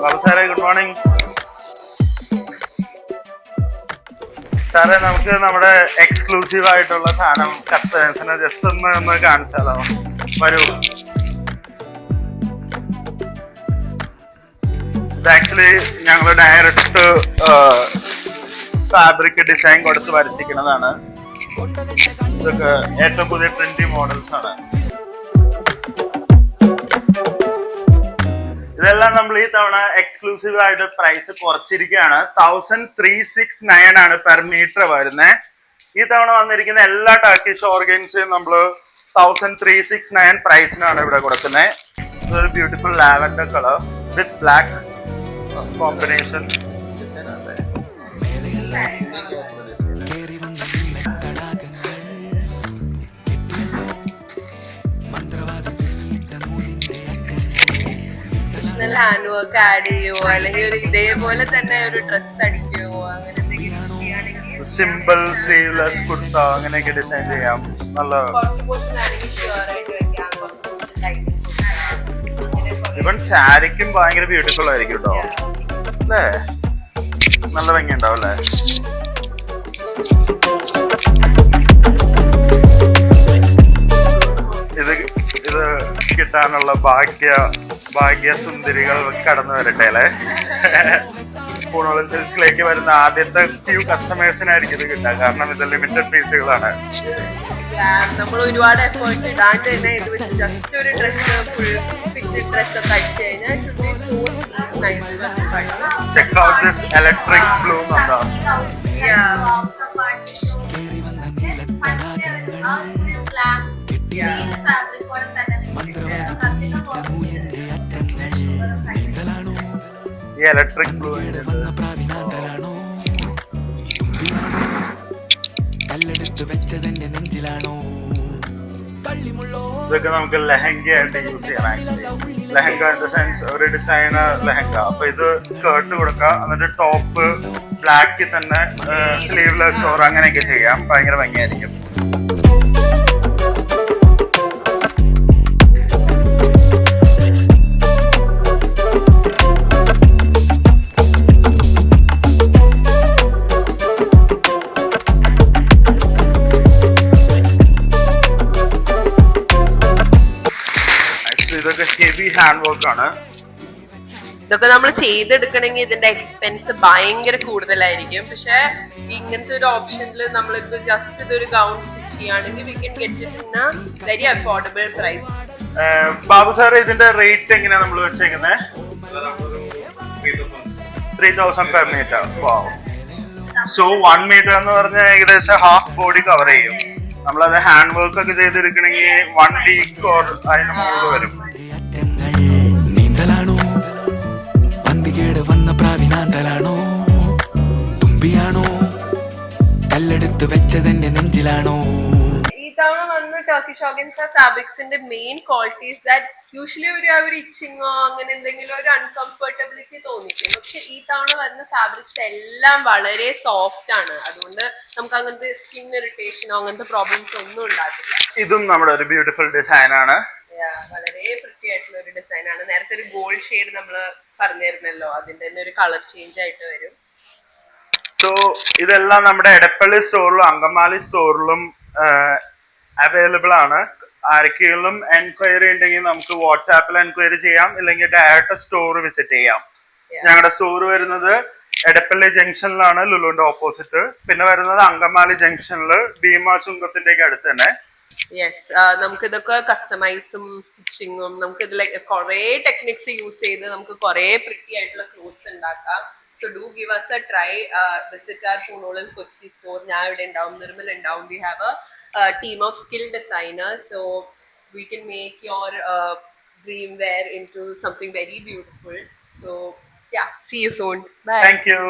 ബാബു സാറേ, good morning. സാറേ, നമുക്ക് നമ്മുടെ എക്സ്ക്ലൂസീവ് ആയിട്ടുള്ള സാധനം കസ്റ്റമേഴ്സിനെ ജസ്റ്റ് ഒന്ന് കാണിച്ചാലോ? വരൂ. ഇത് ആക്ച്വലി ഞങ്ങൾ ഡയറക്റ്റ് ഫാബ്രിക് ഡിസൈൻ കൊടുത്ത് വരുത്തിക്കുന്നതാണ്. ഇതൊക്കെ ഏറ്റവും പുതിയ ട്രെൻഡി മോഡൽസ് ആണ്. ഇതെല്ലാം നമ്മൾ ഈ തവണ എക്സ്ക്ലൂസീവ് ആയിട്ട് പ്രൈസ് കുറച്ചിരിക്കുകയാണ്. 1369 ആണ് പെർ മീറ്റർ വരുന്നത്. ഈ തവണ വന്നിരിക്കുന്ന എല്ലാ ടർക്കിഷ് ഓർഗൻസും നമ്മൾ 1369 പ്രൈസിനാണ് ഇവിടെ കൊടുക്കുന്നത്. ഇതൊരു ബ്യൂട്ടിഫുൾ ലാവൻഡർ കളർ വിത്ത് black combination. Hand work add ചെയ്യുവോ അല്ലെങ്കിൽ ഒരു ഇതേപോലെ തന്നെ ഒരു ഡ്രസ് അടിക്കുവോ അങ്ങനെ സിമ്പിൾ സ്ലീവ്ലെസ് കുർത്ത അങ്ങനെയൊക്കെ ഡിസൈൻ ചെയ്യാം. നല്ല ഇവൻ സാരിക്കും ഭയങ്കര ബ്യൂട്ടിഫുൾ ആയിരിക്കും കേട്ടോ. അല്ലേ? നല്ല ഭംഗി ഉണ്ടാവും അല്ലേ? ഇത് കിട്ടാനുള്ള ഭാഗ്യസുന്ദരികൾ കടന്നു വരട്ടെ അല്ലേ? പൂണോളം സിൽക്സിലേക്ക് വരുന്ന ആദ്യത്തെ ഫ്യൂ കസ്റ്റമേഴ്സിനായിരിക്കും ഇത് കിട്ടുക. കാരണം ഇത് ലിമിറ്റഡ് പീസുകളാണ്. നമ്മൾ ഒരുപാട് എഫേർട്ട് ഇടാണ്ട് തന്നെ ഇത് വെച്ച് ജസ്റ്റ് ഒരു ഡ്രസ് ഫുൾ ഫിറ്റഡ് ഡ്രസ് ഒക്കെ അടിച്ചു കഴിഞ്ഞാൽ check out this electric blue എന്നുണ്ടോ? ഈ ഇലക്ട്രിക് ബ്ലൂ ഇതൊക്കെ നമുക്ക് ലെഹങ്ക ആയിട്ട് യൂസ് ചെയ്യാം. Actually lehenga in the sense ഒരു ഡിസൈനർ ലെഹങ്ക. അപ്പൊ ഇത് സ്കേർട്ട് കൊടുക്കാം, എന്നിട്ട് ടോപ്പ് ബ്ലാക്കിൽ തന്നെ സ്ലീവ്ലെസ് ഓർ അങ്ങനെയൊക്കെ ചെയ്യാം. ഭയങ്കര ഭംഗിയായിരിക്കും. ഇതൊക്കെ ഹെവി ഹാൻഡ് വർക്ക് ആണ്. ഇതൊക്കെ നമ്മൾ ചെയ്തെടുക്കണമെങ്കിൽ ഇതിന്റെ എക്സ്പെൻസ് ഭയങ്കര കൂടുതലായിരിക്കും. പക്ഷെ ഇങ്ങനത്തെ ഒരു ഓപ്ഷനിൽ നമ്മളിപ്പോ ജസ്റ്റ് ഇതൊരു ഗൗൺ സ്റ്റിച്ച് ചെയ്യുകയാണെങ്കിൽ we can get it in a very affordable price. Babu sir, ഇതിന്റെ റേറ്റ് എങ്ങനെയാ നമ്മൾ വെച്ചേക്കുന്നത്? 3000 പെർ മീറ്റർ. സോ 1 മീറ്റർ എന്ന് പറഞ്ഞാൽ ഏകദേശം ഹാഫ് ബോഡി കവർ ചെയ്യും. നമ്മളത് ഹാൻഡ് വർക്ക് ഒക്കെ ചെയ്തെടുക്കണമെങ്കിൽ 1 വീക്ക് ഓർ അതിന് മുകളിൽ വരും. നീന്തലാണോ പന്തികേട് വന്ന പ്രാവിനാന്തലാണോ തുമ്പിയാണോ കല്ലെടുത്ത് വെച്ചതെന്റെ നെഞ്ചിലാണോ? ഈ തവണ വന്ന് ടർക്കിഷ് ഓർഗൻസ ഫാബ്രിക്സിന്റെ മെയിൻ ക്വാളിറ്റീസ് ദാറ്റ് യൂഷ്വലി ഒരു ഇച്ചിങ്ങോ അങ്ങനെ എന്തെങ്കിലും ഒരു അൺകംഫർട്ടബിലിറ്റി തോന്നിക്കും. പക്ഷെ ഈ തവണ വരുന്ന ഫാബ്രിക്സ് എല്ലാം വളരെ സോഫ്റ്റ് ആണ്. അതുകൊണ്ട് നമുക്ക് അങ്ങനത്തെ സ്കിൻ ഇറിറ്റേഷനോ അങ്ങനത്തെ പ്രോബ്ലംസ് ഒന്നും ഉണ്ടാകില്ല. ഇതും നമ്മുടെ ഒരു ബ്യൂട്ടിഫുൾ ഡിസൈൻ ആണ്. വളരെ പ്രിറ്റി ആയിട്ടുള്ള ഒരു ഡിസൈൻ ആണ്. നേരത്തെ ഒരു ഗോൾഡ് ഷെയ്ഡ് നമ്മൾ പറഞ്ഞിരുന്നല്ലോ, അതിന്റെ തന്നെ ഒരു കളർ ചേഞ്ച് ആയിട്ട് വരും. സോ ഇതെല്ലാം നമ്മുടെ എടപ്പള്ളി സ്റ്റോറിലും അങ്കമാലി സ്റ്റോറിലും അവൈലബിൾ ആണ്. ആർക്കെങ്കിലും എൻക്വയറി ഉണ്ടെങ്കിൽ നമുക്ക് വാട്സാപ്പിൽ എൻക്വയറി ചെയ്യാം, ഇല്ലെങ്കിൽ ഡയറക്റ്റ് സ്റ്റോർ വിസിറ്റ് ചെയ്യാം. ഞങ്ങളുടെ സ്റ്റോർ വരുന്നത് എടപ്പള്ളി ജംഗ്ഷനിലാണ്, ലുലുവിന്റെ ഓപ്പോസിറ്റ്. പിന്നെ വരുന്നത് അങ്കമാലി ജംഗ്ഷനിൽ ഭീമാ ചുങ്കത്തിന്റെ ഒക്കെ അടുത്ത് തന്നെ. യെസ്, നമുക്ക് ഇതൊക്കെ കസ്റ്റമൈസും സ്റ്റിച്ചിങ്ങും നമുക്ക് ഇതിൽ കുറെ ടെക്നിക്സ് യൂസ് ചെയ്ത് നമുക്ക് കുറെ പ്രിറ്റി ആയിട്ടുള്ള ക്ലോത്ത്സ് ഉണ്ടാക്കാം. So do give us a try. Visit our Poonolam Kochi store. ഞാൻ ഇവിടെ ഉണ്ടാവും, നിർമ്മൽ ഉണ്ടാവും. We have a team of skilled designers, so we can make your dream wear into something very beautiful. So yeah, see you soon. Bye. Thank you.